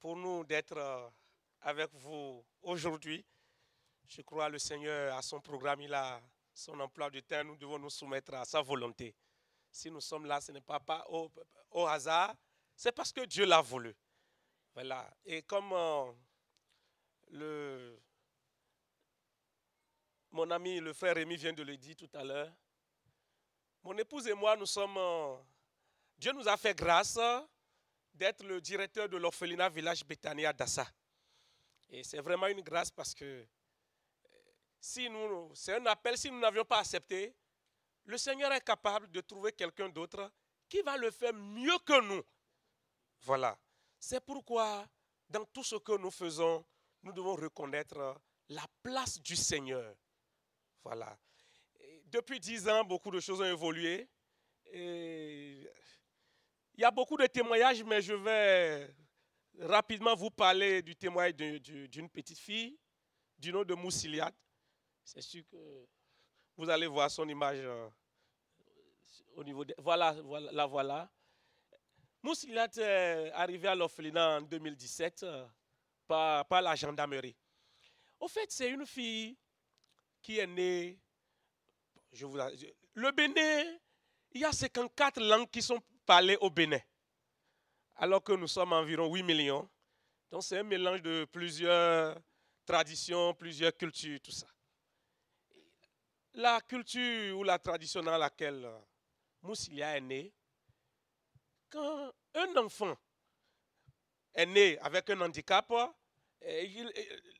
pour nous d'être avec vous aujourd'hui. Je crois que le Seigneur a son programme, il a son emploi du temps. Nous devons nous soumettre à sa volonté. Si nous sommes là, ce n'est pas au hasard, c'est parce que Dieu l'a voulu. Voilà. Et comme mon ami, le frère Rémi vient de le dire tout à l'heure, mon épouse et moi, nous sommes... Dieu nous a fait grâce d'être le directeur de l'orphelinat village Bethania d'Assa. Et c'est vraiment une grâce parce que c'est un appel, si nous n'avions pas accepté, le Seigneur est capable de trouver quelqu'un d'autre qui va le faire mieux que nous. Voilà. C'est pourquoi, dans tout ce que nous faisons, nous devons reconnaître la place du Seigneur. Voilà. Et depuis 10 ans, beaucoup de choses ont évolué. Et il y a beaucoup de témoignages, mais je vais rapidement vous parler du témoignage d'une petite fille du nom de Moussiliad. C'est sûr que vous allez voir son image au niveau de... Voilà, la voilà. Moussiliad est arrivée à l'orphelinat en 2017 par la gendarmerie. Au fait, c'est une fille qui est née... Le Bénin, il y a 54 langues qui sont parlées au Bénin, alors que nous sommes environ 8 millions. Donc c'est un mélange de plusieurs traditions, plusieurs cultures, tout ça. La culture ou la tradition dans laquelle Moussilia est née, quand un enfant est né avec un handicap,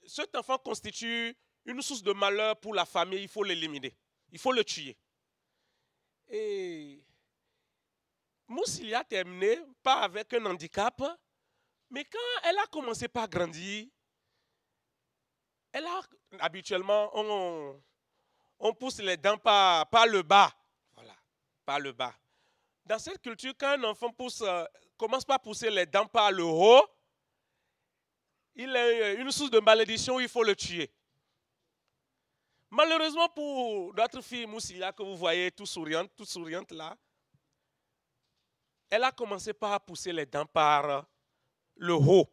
cet enfant constitue une source de malheur pour la famille, il faut l'éliminer, il faut le tuer. Et Moussilia est née pas avec un handicap, mais quand elle a commencé par grandir, habituellement, on pousse les dents par le bas. Voilà, par le bas. Dans cette culture, quand un enfant commence par pousser les dents par le haut, il a une source de malédiction, il faut le tuer. Malheureusement pour notre fille Moussilia, que vous voyez toute souriante là, elle a commencé par pousser les dents par le haut.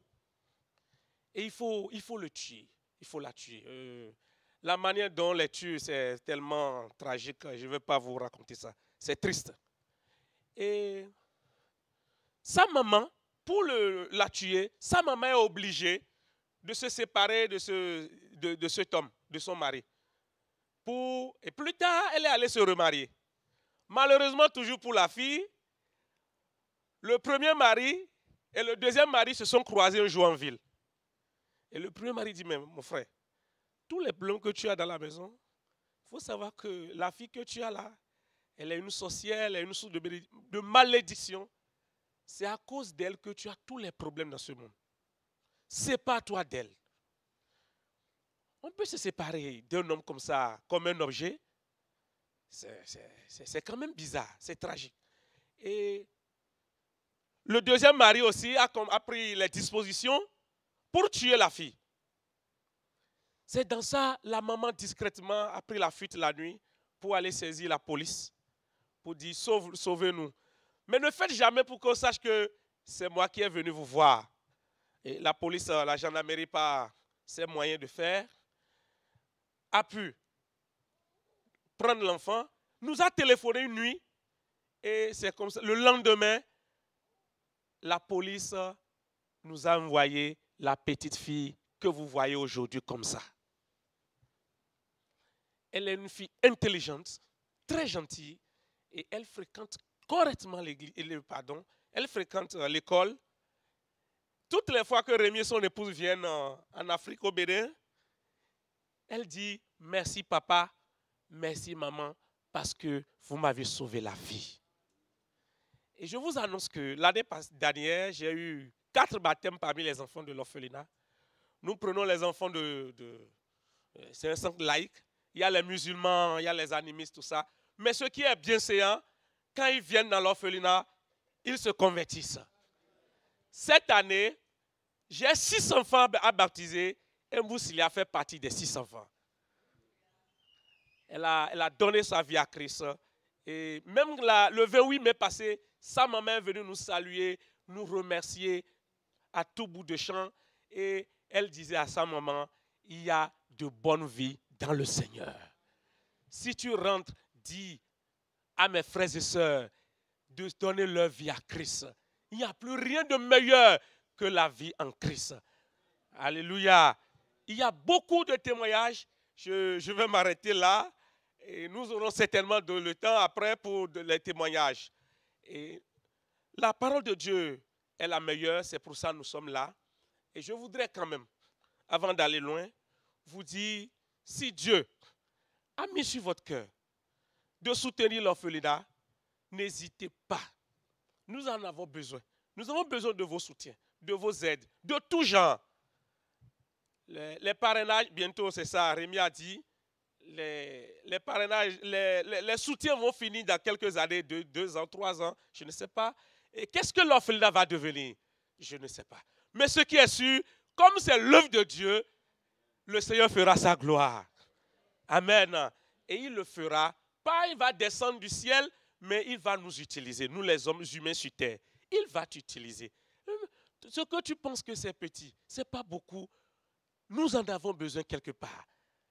Et il faut le tuer. Il faut la tuer. La manière dont on les tue, c'est tellement tragique. Je ne vais pas vous raconter ça. C'est triste. Et sa maman, pour la tuer, sa maman est obligée de se séparer de cet homme, de son mari. Et plus tard, elle est allée se remarier. Malheureusement, toujours pour la fille, le premier mari et le deuxième mari se sont croisés un jour en ville. Et le premier mari dit, mais mon frère, tous les problèmes que tu as dans la maison, il faut savoir que la fille que tu as là, elle est une sorcière, elle est une source de malédiction. C'est à cause d'elle que tu as tous les problèmes dans ce monde. Sépare-toi d'elle. On peut se séparer d'un homme comme ça, comme un objet. C'est quand même bizarre, c'est tragique. Et le deuxième mari aussi a pris les dispositions pour tuer la fille. C'est dans ça, la maman discrètement a pris la fuite la nuit pour aller saisir la police, pour dire sauvez-nous. Mais ne faites jamais pour qu'on sache que c'est moi qui est venu vous voir. Et la police, la gendarmerie, par ses moyens de faire, a pu prendre l'enfant, nous a téléphoné une nuit, et c'est comme ça. Le lendemain, la police nous a envoyé la petite fille que vous voyez aujourd'hui comme ça. Elle est une fille intelligente, très gentille, et elle fréquente correctement elle fréquente l'école. Toutes les fois que Rémi et son épouse viennent en Afrique, au Bénin, elle dit merci papa, merci maman, parce que vous m'avez sauvé la vie. Et je vous annonce que l'année dernière, j'ai eu 4 baptêmes parmi les enfants de l'orphelinat. Nous prenons les enfants c'est un centre laïque. Il y a les musulmans, il y a les animistes, tout ça. Mais ce qui est bien séant, quand ils viennent dans l'orphelinat, ils se convertissent. Cette année, j'ai 6 enfants à baptiser et Moussilia fait partie des 6 enfants. Elle a donné sa vie à Christ. Et même le 28 mai passé, sa maman est venue nous saluer, nous remercier à tout bout de champ et elle disait à sa maman, il y a de bonnes vies dans le Seigneur. Si tu rentres, dis à mes frères et sœurs de donner leur vie à Christ. Il n'y a plus rien de meilleur que la vie en Christ. Alléluia. Il y a beaucoup de témoignages. Je vais m'arrêter là. Et nous aurons certainement le temps après pour les témoignages. Et la parole de Dieu est la meilleure. C'est pour ça que nous sommes là. Et je voudrais quand même, avant d'aller loin, vous dire, si Dieu a mis sur votre cœur de soutenir l'orphelinat, n'hésitez pas. Nous en avons besoin. Nous avons besoin de vos soutiens, de vos aides, de tout genre. Les parrainages, bientôt c'est ça, Rémi a dit, les parrainages, les soutiens vont finir dans quelques années, 2 ans, 3 ans, je ne sais pas. Et qu'est-ce que l'orphelinat va devenir? Je ne sais pas. Mais ce qui est sûr, comme c'est l'œuvre de Dieu, le Seigneur fera sa gloire. Amen. Et il le fera, pas il va descendre du ciel, mais il va nous utiliser, nous les hommes humains sur terre. Il va t'utiliser. Ce que tu penses que c'est petit, ce n'est pas beaucoup. Nous en avons besoin quelque part.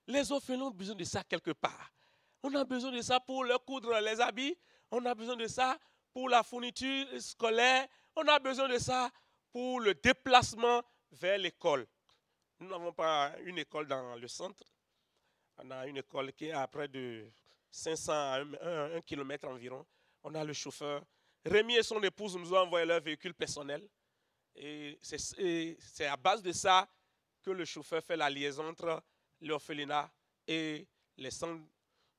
Les orphelins ont besoin de ça quelque part. On a besoin de ça pour leur coudre les habits. On a besoin de ça pour la fourniture scolaire. On a besoin de ça pour le déplacement vers l'école. Nous n'avons pas une école dans le centre. On a une école qui est à près de 500 à 1 km environ. On a le chauffeur. Rémi et son épouse nous ont envoyé leur véhicule personnel. Et c'est à base de ça que le chauffeur fait la liaison entre l'orphelinat et les centres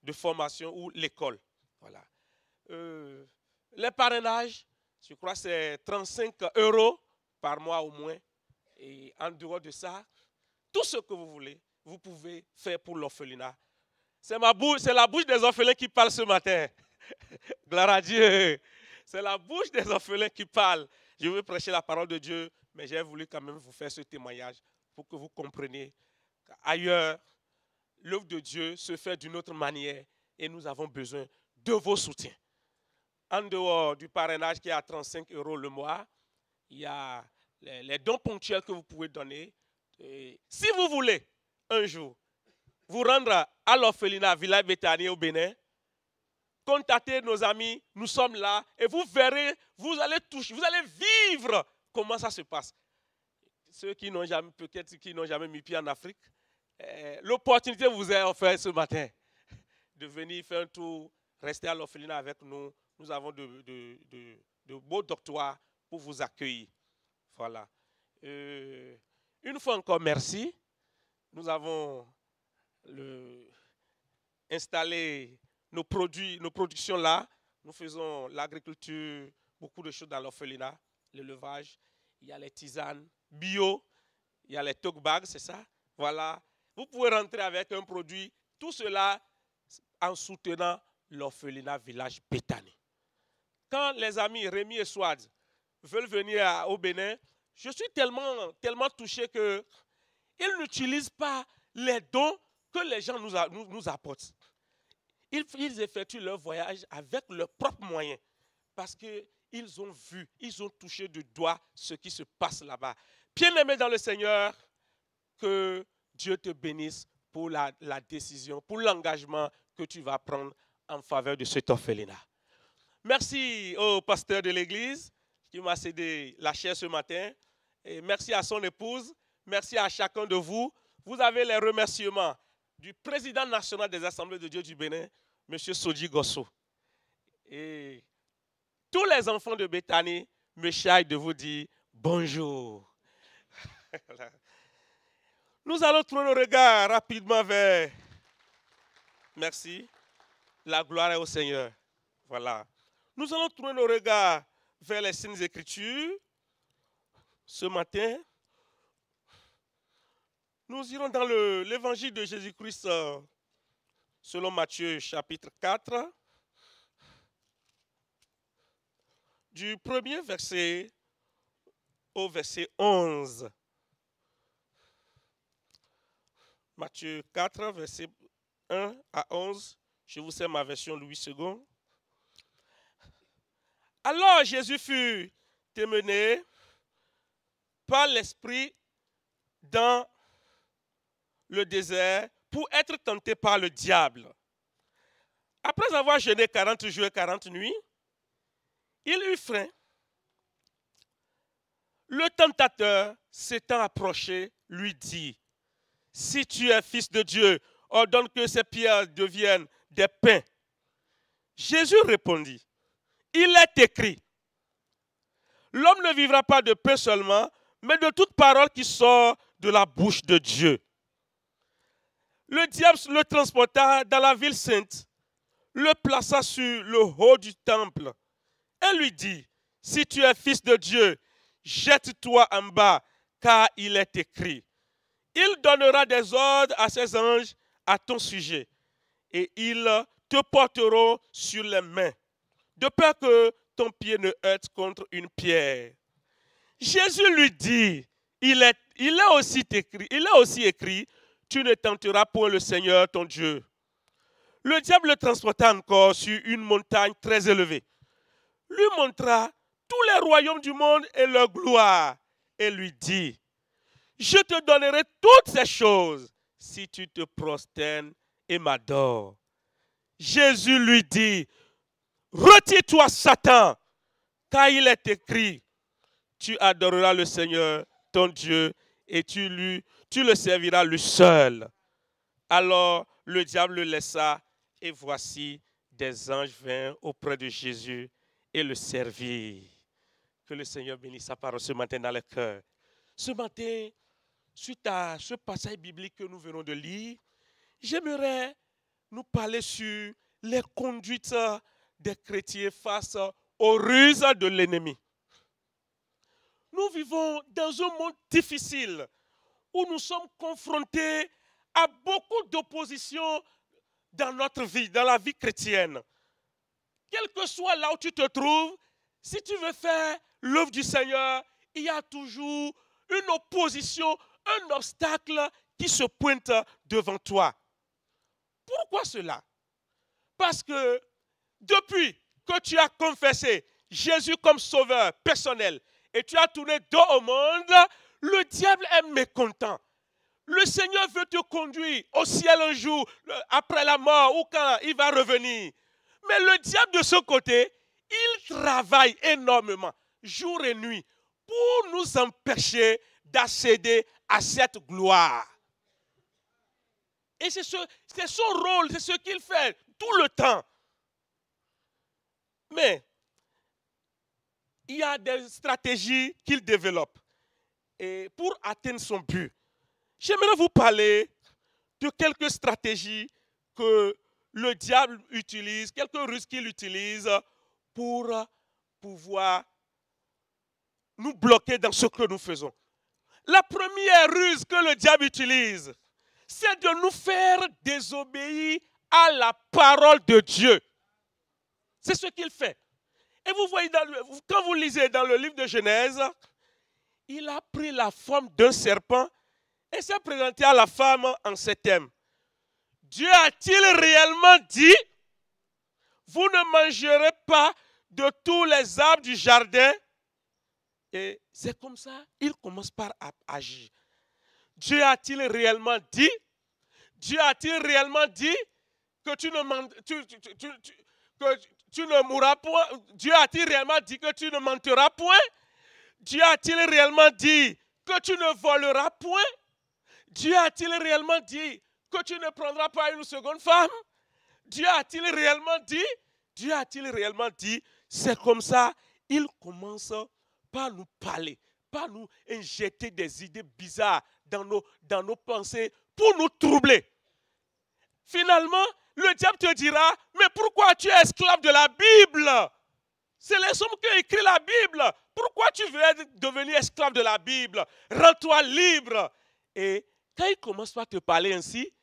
de formation ou l'école. Voilà. Les parrainages, je crois que c'est 35 € par mois au moins. Et en dehors de ça, tout ce que vous voulez, vous pouvez faire pour l'orphelinat. C'est la bouche des orphelins qui parle ce matin. Gloire à Dieu. C'est la bouche des orphelins qui parle. Je veux prêcher la parole de Dieu, mais j'ai voulu quand même vous faire ce témoignage pour que vous compreniez qu'ailleurs, l'œuvre de Dieu se fait d'une autre manière et nous avons besoin de vos soutiens. En dehors du parrainage qui est à 35 € le mois, il y a les dons ponctuels que vous pouvez donner. Et si vous voulez un jour vous rendre à l'orphelinat Village Béthanie au Bénin, contactez nos amis, nous sommes là et vous verrez, vous allez toucher, vous allez vivre comment ça se passe. Ceux qui n'ont jamais, peut-être qui n'ont jamais mis pied en Afrique, l'opportunité vous est offerte ce matin de venir faire un tour, rester à l'orphelinat avec nous. Nous avons de beaux dortoirs pour vous accueillir. Voilà. Une fois encore, merci. Nous avons installé nos productions là. Nous faisons l'agriculture, beaucoup de choses dans l'orphelinat, l'élevage. Il y a les tisanes bio, il y a les tote bags, c'est ça. Voilà. Vous pouvez rentrer avec un produit, tout cela en soutenant l'orphelinat Village Béthanie. Quand les amis Rémi et Swad veulent venir au Bénin, je suis tellement touché qu'ils n'utilisent pas les dons que les gens nous apportent. Ils effectuent leur voyage avec leurs propres moyens parce qu'ils ont vu, ils ont touché du doigt ce qui se passe là-bas. Bien-aimé dans le Seigneur, que Dieu te bénisse pour la décision, pour l'engagement que tu vas prendre en faveur de cet orphelinat. Merci au pasteur de l'église qui m'a cédé la chair ce matin. Et merci à son épouse. Merci à chacun de vous. Vous avez les remerciements du président national des Assemblées de Dieu du Bénin, M. Sodji Gosso. Et tous les enfants de Béthanie me chargent de vous dire bonjour. Nous allons tourner nos regards rapidement vers... Merci. La gloire est au Seigneur. Voilà. Nous allons tourner nos regards vers les Saintes Écritures. Ce matin, nous irons dans l'évangile de Jésus-Christ selon Matthieu chapitre 4, du premier verset au verset 11. Matthieu 4, verset 1 à 11. Je vous sers ma version Louis II. Alors Jésus fut emmené par l'Esprit dans le désert pour être tenté par le diable. Après avoir jeûné 40 jours et 40 nuits, il eut faim. Le tentateur, s'étant approché, lui dit, « Si tu es fils de Dieu, ordonne que ces pierres deviennent des pains. » Jésus répondit, « Il est écrit, l'homme ne vivra pas de pain seulement, mais de toute parole qui sort de la bouche de Dieu. » Le diable le transporta dans la ville sainte, le plaça sur le haut du temple et lui dit, « Si tu es fils de Dieu, jette-toi en bas, car il est écrit, il donnera des ordres à ses anges à ton sujet, et ils te porteront sur les mains, de peur que ton pied ne heurte contre une pierre. » Jésus lui dit, il est aussi écrit, tu ne tenteras point le Seigneur ton Dieu. Le diable le transporta encore sur une montagne très élevée, lui montra tous les royaumes du monde et leur gloire, et lui dit, je te donnerai toutes ces choses si tu te prosternes et m'adores. Jésus lui dit, retire-toi Satan, car il est écrit, tu adoreras le Seigneur ton Dieu et tu le serviras lui seul. Alors le diable le laissa et voici des anges vinrent auprès de Jésus et le servirent. Que le Seigneur bénisse sa parole ce matin dans le cœur. Ce matin, suite à ce passage biblique que nous venons de lire, j'aimerais nous parler sur les conduites des chrétiens face aux ruses de l'ennemi. Nous vivons dans un monde difficile où nous sommes confrontés à beaucoup d'opposition dans notre vie, dans la vie chrétienne. Quel que soit là où tu te trouves, si tu veux faire l'œuvre du Seigneur, il y a toujours une opposition, un obstacle qui se pointe devant toi. Pourquoi cela? Parce que depuis que tu as confessé Jésus comme sauveur personnel et tu as tourné dos au monde, le diable est mécontent. Le Seigneur veut te conduire au ciel un jour, après la mort ou quand il va revenir. Mais le diable de son côté, il travaille énormément, jour et nuit, pour nous empêcher d'accéder à cette gloire. Et c'est son rôle, c'est ce qu'il fait tout le temps. Mais il y a des stratégies qu'il développe et pour atteindre son but. J'aimerais vous parler de quelques stratégies que le diable utilise, quelques ruses qu'il utilise pour pouvoir nous bloquer dans ce que nous faisons. La première ruse que le diable utilise, c'est de nous faire désobéir à la parole de Dieu. C'est ce qu'il fait. Et vous voyez, quand vous lisez dans le livre de Genèse, il a pris la forme d'un serpent et s'est présenté à la femme en ces termes. Dieu a-t-il réellement dit, vous ne mangerez pas de tous les arbres du jardin? Et c'est comme ça, il commence par agir. Dieu a-t-il réellement dit? Dieu a-t-il réellement dit que tu ne mourras point? Dieu a-t-il réellement dit que tu ne mentiras point? Dieu a-t-il réellement dit que tu ne voleras point? Dieu a-t-il réellement dit que tu ne prendras pas une seconde femme? Dieu a-t-il réellement dit? Dieu a-t-il réellement dit? C'est comme ça, il commence par nous parler, par nous injecter des idées bizarres dans nos pensées pour nous troubler. Finalement, le diable te dira, mais pourquoi tu es esclave de la Bible? C'est les hommes qui ont écrit la Bible. Pourquoi tu veux devenir esclave de la Bible? Rends-toi libre. Et quand il commence par te parler ainsi,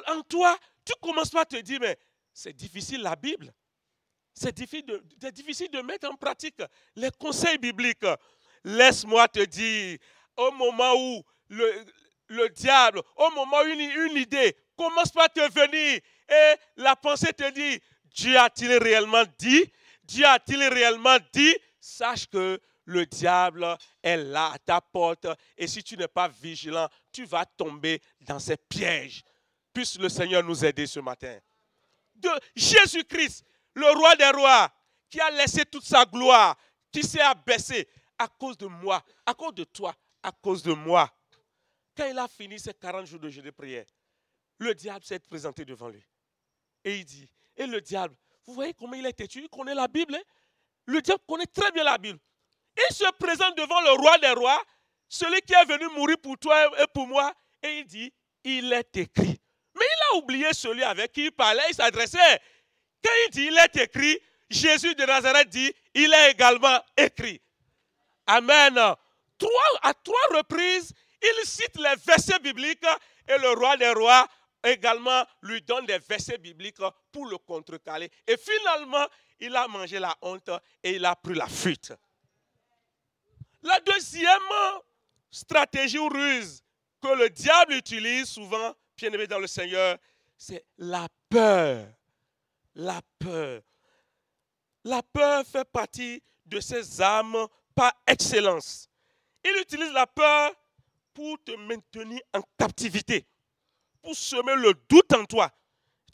en toi, tu commences par te dire, mais c'est difficile la Bible. C'est difficile de mettre en pratique les conseils bibliques. Laisse-moi te dire, au moment où le diable, au moment où une idée commence par te venir et la pensée te dit, Dieu a-t-il réellement dit? Dieu a-t-il réellement dit? Sache que le diable est là à ta porte et si tu n'es pas vigilant, tu vas tomber dans ses pièges. Puisse le Seigneur nous aider ce matin. De Jésus-Christ, le roi des rois, qui a laissé toute sa gloire, qui s'est abaissé à cause de moi, à cause de toi, à cause de moi. Quand il a fini ses 40 jours de jeûne de prière, le diable s'est présenté devant lui. Et il dit, et le diable, vous voyez comment il est têtu, il connaît la Bible, hein? Le diable connaît très bien la Bible. Il se présente devant le roi des rois, celui qui est venu mourir pour toi et pour moi, et il dit, il est écrit. Mais il a oublié celui avec qui il parlait, il s'adressait. Quand il dit, il est écrit, Jésus de Nazareth dit, il est également écrit. Amen. À 3 reprises, il cite les versets bibliques et le roi des rois également lui donne des versets bibliques pour le contrecarrer. Et finalement, il a mangé la honte et il a pris la fuite. La deuxième stratégie ou ruse que le diable utilise souvent, bien-aimé dans le Seigneur, c'est la peur. La peur. La peur fait partie de ces armes par excellence. Il utilise la peur pour te maintenir en captivité, pour semer le doute en toi.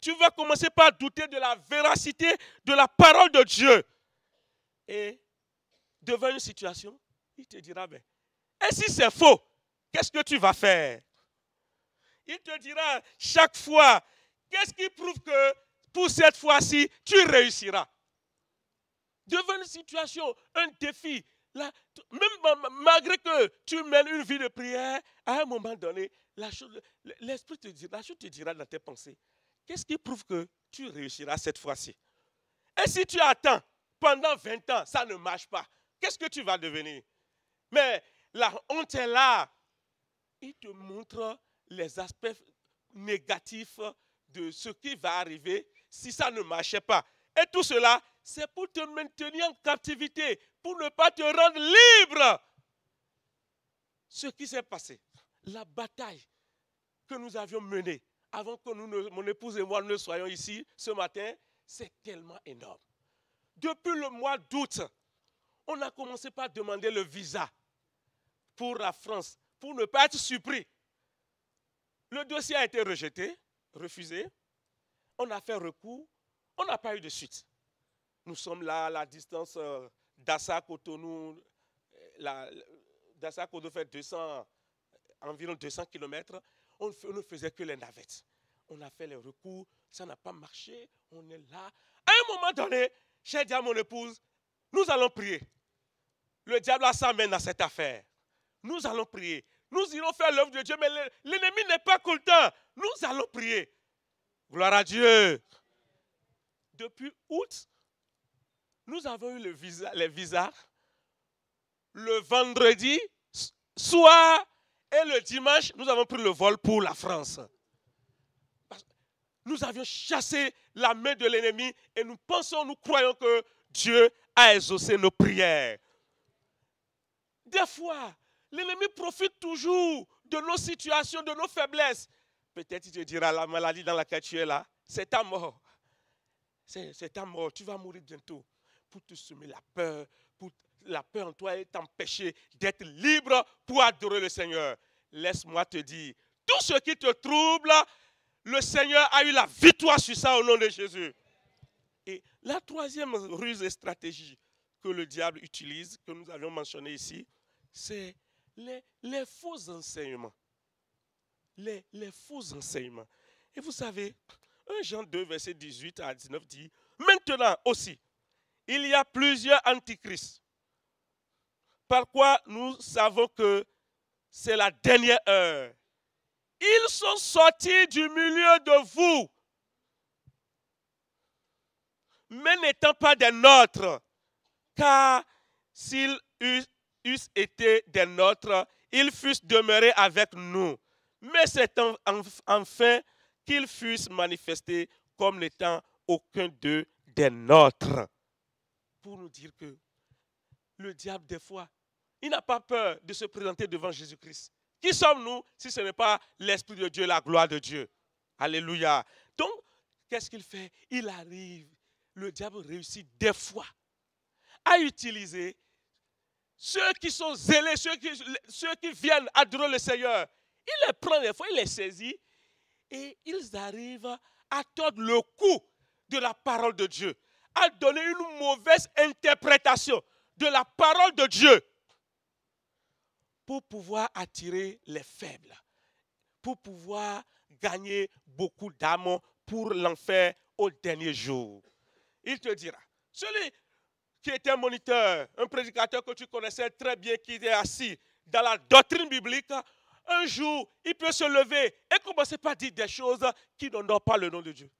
Tu vas commencer par douter de la véracité de la parole de Dieu. Et devant une situation, il te dira, ben, et si c'est faux, qu'est-ce que tu vas faire? Il te dira chaque fois, qu'est-ce qui prouve que pour cette fois-ci, tu réussiras? Devant une situation, un défi, là, même malgré que tu mènes une vie de prière, à un moment donné, l'Esprit te dira, la chose te dira dans tes pensées, qu'est-ce qui prouve que tu réussiras cette fois-ci? Et si tu attends pendant 20 ans, ça ne marche pas, qu'est-ce que tu vas devenir? Mais la honte est là. Il te montre les aspects négatifs de ce qui va arriver si ça ne marchait pas. Et tout cela, c'est pour te maintenir en captivité, pour ne pas te rendre libre. Ce qui s'est passé, la bataille que nous avions menée avant que mon épouse et moi ne soyons ici ce matin, c'est tellement énorme. Depuis le mois d'août, on a commencé par demander le visa pour la France, pour ne pas être surpris. Le dossier a été rejeté, refusé. On a fait recours, on n'a pas eu de suite. Nous sommes là à la distance d'Assa-Cotonou. D'Assa-Cotonou fait environ 200 km. On ne faisait que les navettes. On a fait les recours, ça n'a pas marché. On est là. À un moment donné, j'ai dit à mon épouse, nous allons prier. Le diable s'amène à cette affaire. Nous allons prier. Nous irons faire l'œuvre de Dieu, mais l'ennemi n'est pas content. Nous allons prier. Gloire à Dieu. Depuis août, nous avons eu les visas le vendredi soir et le dimanche, nous avons pris le vol pour la France. Nous avions chassé la main de l'ennemi et nous croyons que Dieu a exaucé nos prières. Des fois, l'ennemi profite toujours de nos situations, de nos faiblesses. Peut-être il te dira, la maladie dans laquelle tu es là, c'est ta mort. C'est ta mort, tu vas mourir bientôt. Pour te semer la peur en toi et t'empêcher d'être libre pour adorer le Seigneur. Laisse-moi te dire, tout ce qui te trouble, le Seigneur a eu la victoire sur ça au nom de Jésus. Et la troisième ruse et stratégie que le diable utilise, que nous avions mentionné ici, c'est les faux enseignements. Les faux enseignements. Et vous savez, 1 Jean 2, verset 18 à 19 dit, maintenant aussi, il y a plusieurs antichrists. Par quoi nous savons que c'est la dernière heure. Ils sont sortis du milieu de vous, mais n'étant pas des nôtres, car s'ils eussent été des nôtres, ils fussent demeurés avec nous. Mais c'est enfin qu'ils fussent manifestés comme n'étant aucun d'eux des nôtres. Pour nous dire que le diable, des fois, il n'a pas peur de se présenter devant Jésus-Christ. Qui sommes-nous si ce n'est pas l'Esprit de Dieu, la gloire de Dieu? Alléluia. Donc, qu'est-ce qu'il fait? Il arrive, le diable réussit des fois à utiliser ceux qui sont zélés, ceux qui viennent adorer le Seigneur, il les prend des fois, il les saisit et ils arrivent à tordre le cou de la parole de Dieu, à donner une mauvaise interprétation de la parole de Dieu pour pouvoir attirer les faibles, pour pouvoir gagner beaucoup d'âmes pour l'enfer au dernier jour. Il te dira, celui qui était un moniteur, un prédicateur que tu connaissais très bien, qui était assis dans la doctrine biblique, un jour, il peut se lever et commencer par dire des choses qui n'honorent pas le nom de Dieu.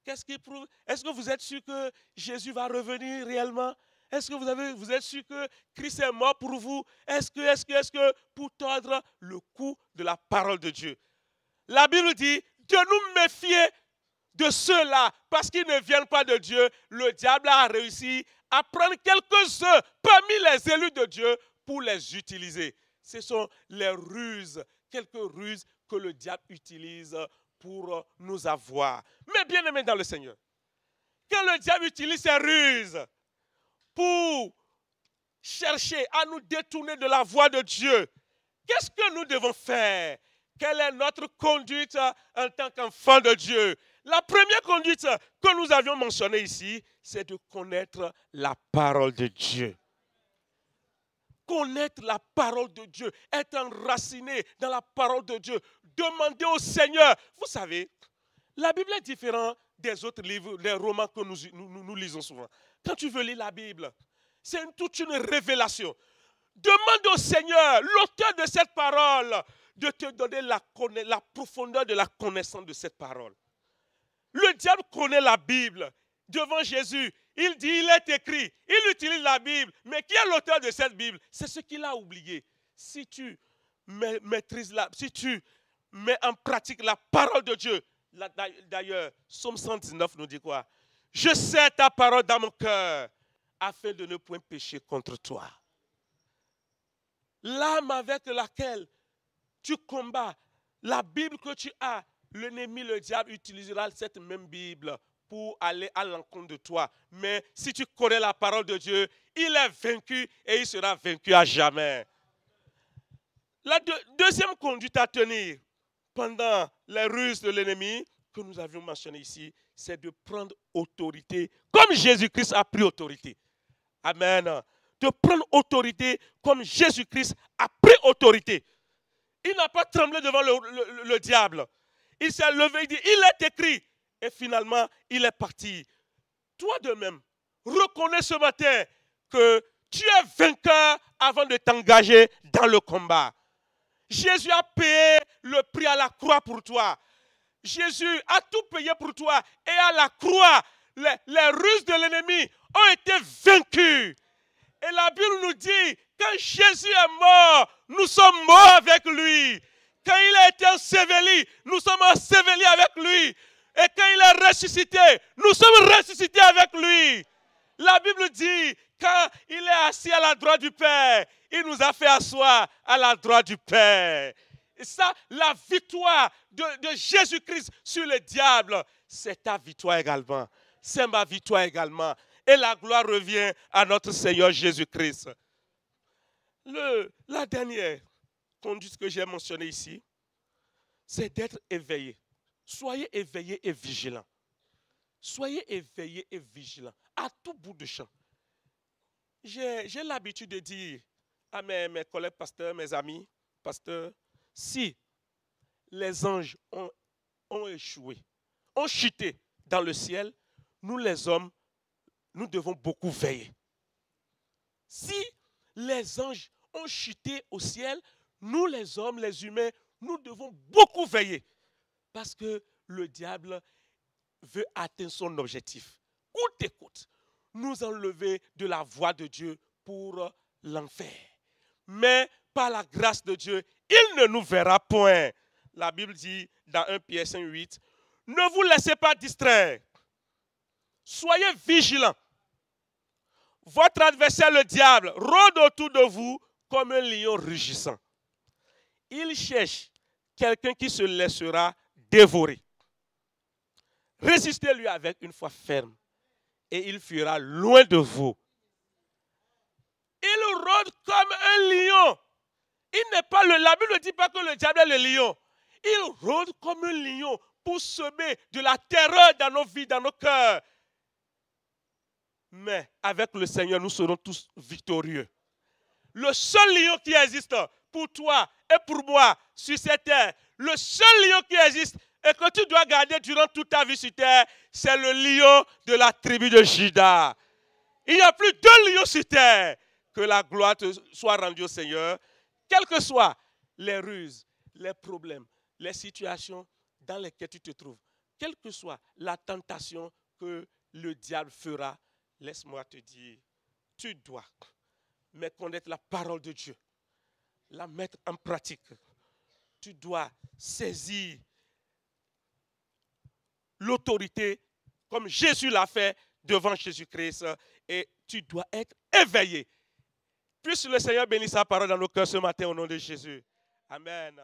Qu'est-ce qui prouve? Est-ce que vous êtes sûr que Jésus va revenir réellement? Est-ce que vous êtes sûr que Christ est mort pour vous? Est-ce que pour tordre le cou de la parole de Dieu? La Bible dit de nous méfier de ceux-là, parce qu'ils ne viennent pas de Dieu. Le diable a réussi à prendre quelques-uns parmi les élus de Dieu pour les utiliser. Ce sont les ruses, quelques ruses que le diable utilise pour nous avoir. Mais bien aimés dans le Seigneur, quand le diable utilise ses ruses pour chercher à nous détourner de la voie de Dieu, qu'est-ce que nous devons faire? Quelle est notre conduite en tant qu'enfant de Dieu? La première conduite que nous avions mentionnée ici, c'est de connaître la parole de Dieu. Connaître la parole de Dieu, être enraciné dans la parole de Dieu, demander au Seigneur. Vous savez, la Bible est différente des autres livres, des romans que nous lisons souvent. Quand tu veux lire la Bible, c'est toute une révélation. Demande au Seigneur, l'auteur de cette parole, de te donner la profondeur de la connaissance de cette parole. Le diable connaît la Bible. Devant Jésus, il dit, il est écrit, il utilise la Bible. Mais qui est l'auteur de cette Bible? C'est ce qu'il a oublié. Si tu maîtrises si tu mets en pratique la parole de Dieu, d'ailleurs, Psaume 119 nous dit quoi? Je sais ta parole dans mon cœur, afin de ne point pécher contre toi. L'âme avec laquelle tu combats, la Bible que tu as, l'ennemi, le diable, utilisera cette même Bible pour aller à l'encontre de toi. Mais si tu connais la parole de Dieu, il est vaincu et il sera vaincu à jamais. La deuxième conduite à tenir pendant les ruses de l'ennemi, que nous avions mentionné ici, c'est de prendre autorité comme Jésus-Christ a pris autorité. Amen. De prendre autorité comme Jésus-Christ a pris autorité. Il n'a pas tremblé devant le diable. Il s'est levé, il dit, il est écrit. Et finalement, il est parti. Toi de même, reconnais ce matin que tu es vainqueur avant de t'engager dans le combat. Jésus a payé le prix à la croix pour toi. Jésus a tout payé pour toi. Et à la croix, les ruses de l'ennemi ont été vaincus. Et la Bible nous dit, quand Jésus est mort, nous sommes morts avec lui. Quand il a été enseveli, nous sommes ensevelis avec lui. Et quand il est ressuscité, nous sommes ressuscités avec lui. La Bible dit, quand il est assis à la droite du Père, il nous a fait asseoir à la droite du Père. Et ça, la victoire de Jésus-Christ sur le diable, c'est ta victoire également. C'est ma victoire également. Et la gloire revient à notre Seigneur Jésus-Christ. La dernière conduite que j'ai mentionnée ici, c'est d'être éveillé. Soyez éveillés et vigilants. Soyez éveillés et vigilants à tout bout de champ. J'ai l'habitude de dire à mes collègues pasteurs, mes amis pasteurs, si les anges ont échoué, ont chuté dans le ciel, nous les hommes, nous devons beaucoup veiller. Si les anges ont chuté au ciel, nous les hommes, les humains, nous devons beaucoup veiller. Parce que le diable veut atteindre son objectif. Coûte et coûte, nous enlever de la voie de Dieu pour l'enfer. Mais par la grâce de Dieu, il ne nous verra point. La Bible dit dans 1 Pierre 5:8, ne vous laissez pas distraire. Soyez vigilants. Votre adversaire, le diable, rôde autour de vous comme un lion rugissant. Il cherche quelqu'un qui se laissera dévorer. Résistez-lui avec une foi ferme et il fuira loin de vous. Il Il rôde comme un lion. Il n'est pas la Bible ne dit pas que le diable est le lion. Il rôde comme un lion pour semer de la terreur dans nos vies, dans nos cœurs. Mais avec le Seigneur, nous serons tous victorieux. Le seul lion qui existe pour toi et pour moi sur cette terre, le seul lion qui existe et que tu dois garder durant toute ta vie sur terre, c'est le lion de la tribu de Juda. Il n'y a plus de lion sur terre. Que la gloire te soit rendue au Seigneur. Quelles que soient les ruses, les problèmes, les situations dans lesquelles tu te trouves, quelle que soit la tentation que le diable fera, laisse-moi te dire, tu dois mais connaître la parole de Dieu, la mettre en pratique. Tu dois saisir l'autorité comme Jésus l'a fait devant Jésus-Christ et tu dois être éveillé. Puisse le Seigneur bénir sa parole dans nos cœurs ce matin au nom de Jésus. Amen.